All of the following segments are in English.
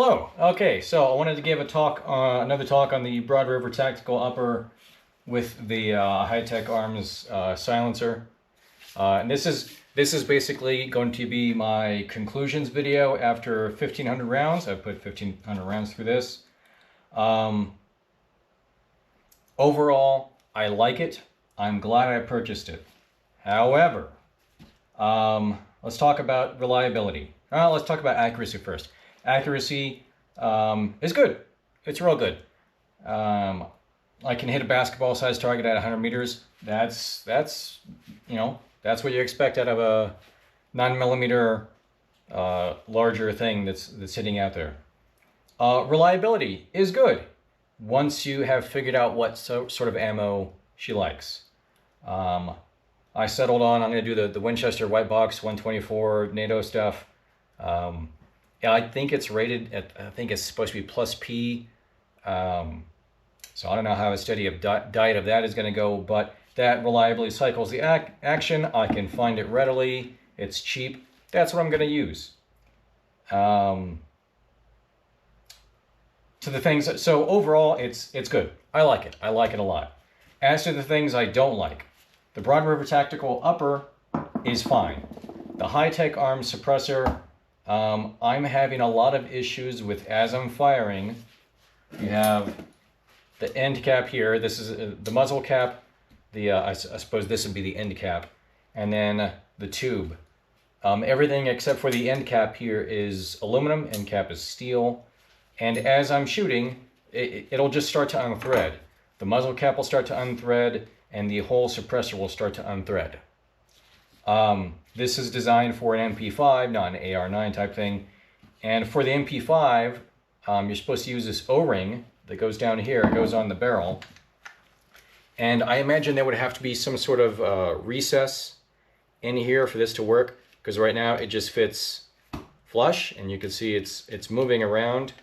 Hello. Okay, so I wanted to give a talk, another talk on the Broad River Tactical Upper with the HITEC Arms silencer. And this is basically going to be my conclusions video after 1,500 rounds. I've put 1,500 rounds through this. Overall, I like it. I'm glad I purchased it. However, let's talk about reliability. Let's talk about accuracy first. Accuracy is good. It's real good. I can hit a basketball-sized target at 100 meters. That's what you expect out of a 9mm larger thing that's hitting out there. Reliability is good once you have figured out what sort of ammo she likes. I settled on, I'm going to do the Winchester White Box 124 NATO stuff. Yeah, I think it's rated at, I think it's supposed to be plus P. So I don't know how a study of diet of that is going to go, but that reliably cycles the action. I can find it readily. It's cheap. That's what I'm going to use. To the things, so overall, it's good. I like it. I like it a lot. As to the things I don't like, the Broad River Tactical Upper is fine. The HITEC Arms suppressor, I'm having a lot of issues with as I'm firing. You have the end cap here. This is the muzzle cap. I suppose this would be the end cap. And then the tube. Everything except for the end cap here is aluminum. End cap is steel. And as I'm shooting, it'll just start to unthread. The muzzle cap will start to unthread, and the whole suppressor will start to unthread. This is designed for an MP5, not an AR9 type thing. And for the MP5, you're supposed to use this O-ring that goes down here, it goes on the barrel. And I imagine there would have to be some sort of recess in here for this to work, because right now it just fits flush, and you can see it's moving around.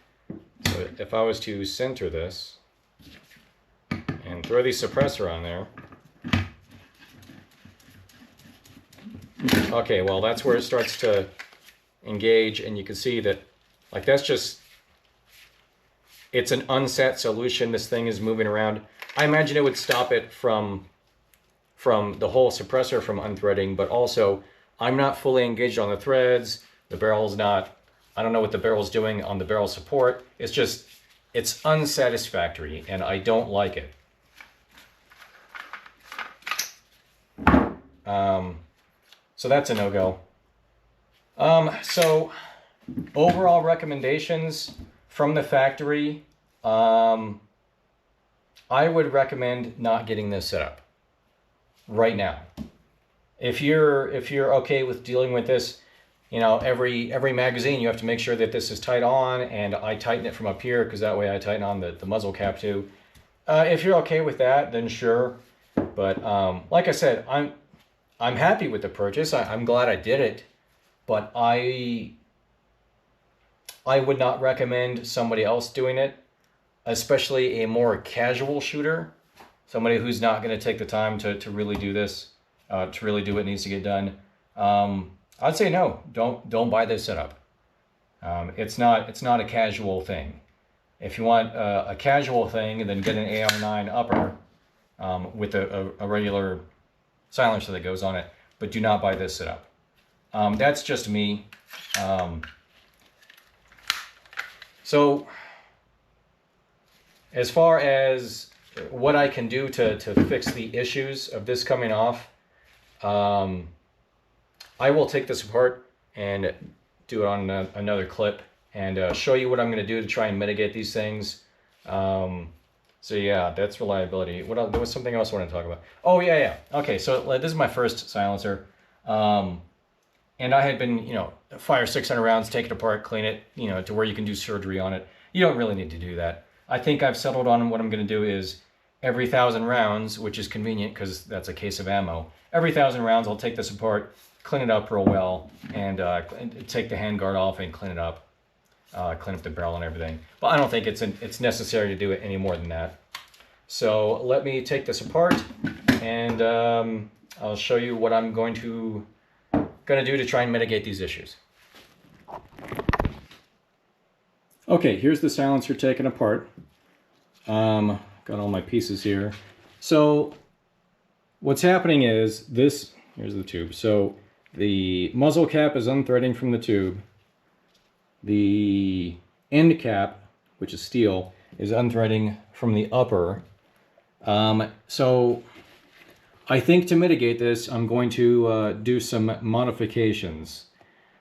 So if I was to center this and throw the suppressor on there, okay, well, that's where it starts to engage, and you can see that, like, that's just, it's an unset solution. This thing is moving around. I imagine it would stop it from the whole suppressor from unthreading, but also I'm not fully engaged on the threads. The barrel's not, I don't know what the barrel's doing on the barrel support. It's just, it's unsatisfactory, and I don't like it. So that's a no-go. So overall recommendations from the factory, I would recommend not getting this set up right now. If you're okay with dealing with this, you know, every magazine you have to make sure that this is tight on, and I tighten it from up here because that way I tighten on the muzzle cap too. If you're okay with that, then sure. But like I said, I'm happy with the purchase. I'm glad I did it, but I would not recommend somebody else doing it, especially a more casual shooter, somebody who's not going to take the time to really do this, to really do what needs to get done. I'd say no. Don't buy this setup. It's not a casual thing. If you want a casual thing, then get an AR9 upper with a regular silencer that goes on it, but do not buy this setup. That's just me. So as far as what I can do to fix the issues of this coming off, I will take this apart and do it on another clip and show you what I'm going to do to try and mitigate these things. So yeah, that's reliability. What else? There was something else I wanted to talk about. Oh yeah. Okay, so this is my first silencer, and I had been, fire 600 rounds, take it apart, clean it, to where you can do surgery on it. You don't really need to do that. I think I've settled on what I'm going to do is every 1,000 rounds, which is convenient because that's a case of ammo. Every 1,000 rounds, I'll take this apart, clean it up real well, and take the handguard off and clean it up. Clean up the barrel and everything. But I don't think it's necessary to do it any more than that. So let me take this apart, and I'll show you what I'm going to do to try and mitigate these issues. Okay, here's the silencer taken apart. Got all my pieces here. So what's happening is this, here's the tube. So the muzzle cap is unthreading from the tube. The end cap, which is steel, is unthreading from the upper. So I think to mitigate this, I'm going to do some modifications.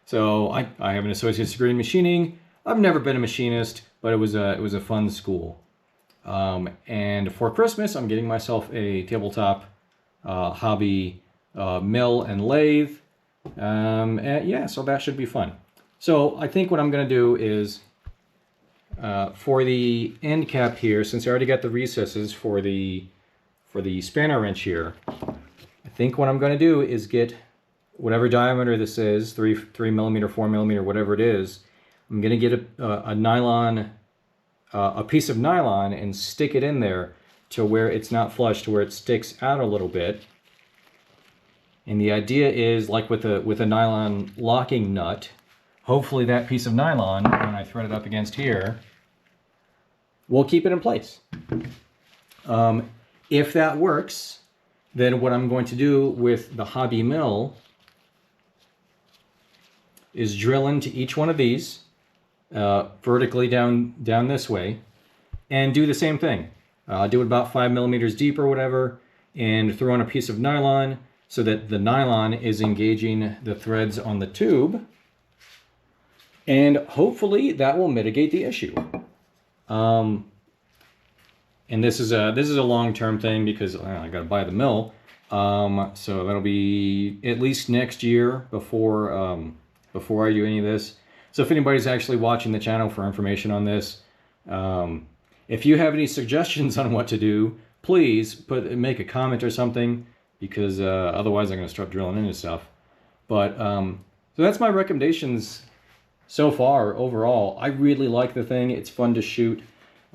So I have an associate's degree in machining. I've never been a machinist, but it was a fun school. And for Christmas, I'm getting myself a tabletop hobby mill and lathe. And yeah, so that should be fun. So I think what I'm going to do is for the end cap here, since I already got the recesses for the spanner wrench here, I think what I'm going to do is get whatever diameter this is, 3 millimeter, 4 millimeter, whatever it is. I'm going to get a nylon, a piece of nylon and stick it in there to where it's not flush, to where it sticks out a little bit. And the idea is, like with a nylon locking nut, hopefully that piece of nylon, when I thread it up against here, will keep it in place. If that works, then what I'm going to do with the hobby mill is drill into each one of these vertically down this way, and do the same thing. Do it about 5 millimeters deep or whatever, and throw on a piece of nylon so that the nylon is engaging the threads on the tube, and hopefully that will mitigate the issue. And this is a long-term thing because I got to buy the mill, so that'll be at least next year before I do any of this. So if anybody's actually watching the channel for information on this, if you have any suggestions on what to do, please make a comment or something, because otherwise I'm going to start drilling into stuff. But so that's my recommendations so far overall. I really like the thing. It's fun to shoot.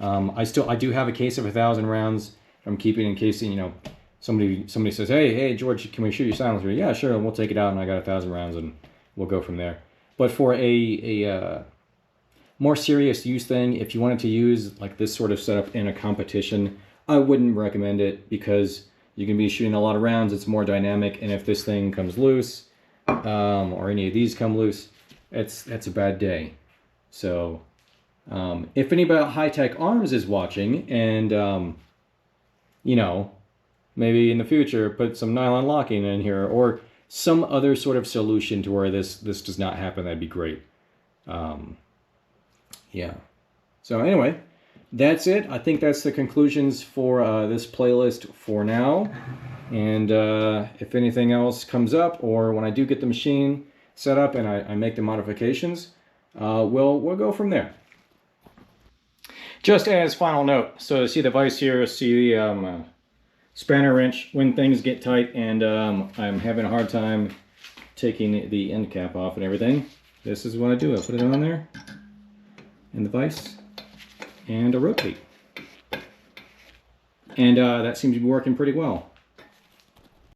I do have a case of 1,000 rounds I'm keeping in case, you know, somebody says, hey George, can we shoot your silencer? Yeah, sure, and we'll take it out, and I got 1,000 rounds and we'll go from there. But for a more serious use thing, if you wanted to use like this sort of setup in a competition, I wouldn't recommend it, because you can be shooting a lot of rounds. It's more dynamic, and if this thing comes loose, or any of these come loose, that's a bad day. So if anybody at HITEC Arms is watching, and you know, maybe in the future put some nylon locking in here, or some other sort of solution to where this does not happen, that'd be great. Yeah. So anyway, that's it. I think that's the conclusions for this playlist for now. And if anything else comes up, or when I do get the machine set up and I make the modifications, we'll go from there. Just as final note, so see the vise here, see the spanner wrench when things get tight and I'm having a hard time taking the end cap off and everything. This is what I do. I put it on there in the vise and I rotate. And that seems to be working pretty well.